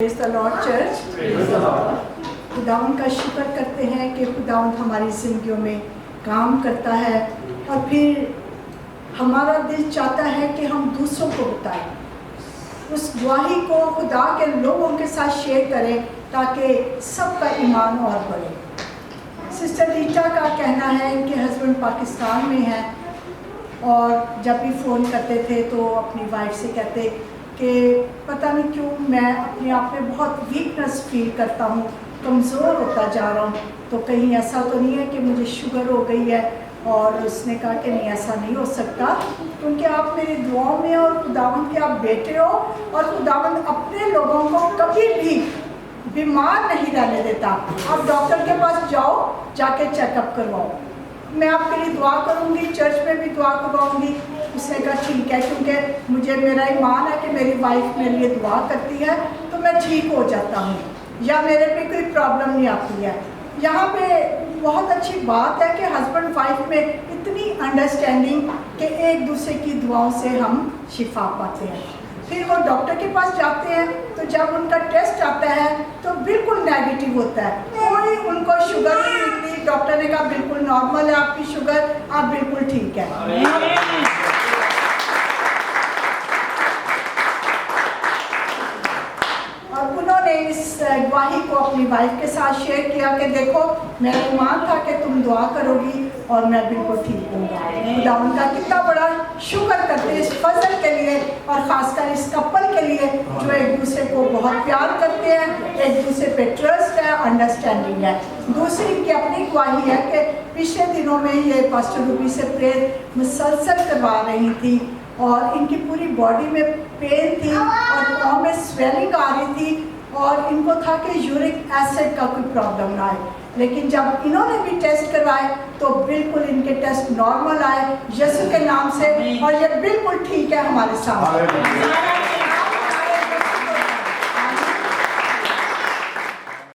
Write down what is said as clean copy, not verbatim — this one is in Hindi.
Praise the Lord church. खुदावन का शुक्र करते हैं कि खुदावन हमारी ज़िंदगियों में काम करता है और फिर हमारा दिल चाहता है कि हम दूसरों को बताएं, उस गवाही को खुदा के लोगों के साथ शेयर करें ताकि सबका ईमान और बढ़े। सिस्टर रीटा का कहना है इनके हस्बैंड पाकिस्तान में हैं और जब भी फ़ोन करते थे तो अपनी वाइफ से कहते कि पता नहीं क्यों मैं अपने आप में बहुत वीकनेस फील करता हूँ, कमज़ोर होता जा रहा हूँ, तो कहीं ऐसा तो नहीं है कि मुझे शुगर हो गई है। और उसने कहा कि नहीं, ऐसा नहीं हो सकता क्योंकि आप मेरी दुआओं में और खुदावंद के आप बेटे हो और खुदावंद अपने लोगों को कभी भी बीमार नहीं रहने देता। आप डॉक्टर के पास जाओ, जाके चेकअप करवाओ, मैं आपके लिए दुआ करूँगी, चर्च में भी दुआ करवाऊँगी। उसने कहा ठीक है, क्योंकि मुझे मेरा ईमान है कि मेरी वाइफ मेरे लिए दुआ करती है तो मैं ठीक हो जाता हूँ या मेरे पे कोई प्रॉब्लम नहीं आती है। यहाँ पे बहुत अच्छी बात है कि हस्बैंड वाइफ में इतनी अंडरस्टैंडिंग कि एक दूसरे की दुआओं से हम शिफा पाते हैं। फिर वो डॉक्टर के पास जाते हैं तो जब उनका टेस्ट आता है तो बिल्कुल नेगेटिव होता है, कोई उनको शुगर नहीं निकली। डॉक्टर ने कहा बिल्कुल नॉर्मल है आपकी शुगर, आप बिल्कुल ठीक है। और उन्होंने इस गवाही को अपनी वाइफ के साथ शेयर किया कि देखो मेरा ईमान था कि तुम दुआ करोगी और मैं बिल्कुल ठीक हूँगा। खुदा उनका कितना बड़ा शुक्र करते हैं इस फजल के लिए और ख़ासकर इस कपल के लिए जो एक दूसरे को बहुत प्यार करते हैं, एक दूसरे पे ट्रस्ट है, अंडरस्टैंडिंग है। दूसरी की अपनी गवाही है कि पिछले दिनों में ये पास्टर रूबी से प्रेयर मुसलसल करवा रही थी और इनकी पूरी बॉडी में पेन थी और पाँव में स्वेलिंग आ रही थी और इनको था कि यूरिक एसिड का कोई प्रॉब्लम ना आए, लेकिन जब इन्होंने भी टेस्ट करवाए तो बिल्कुल इनके टेस्ट नॉर्मल आए यीशु के नाम से और ये बिल्कुल ठीक है हमारे साथ।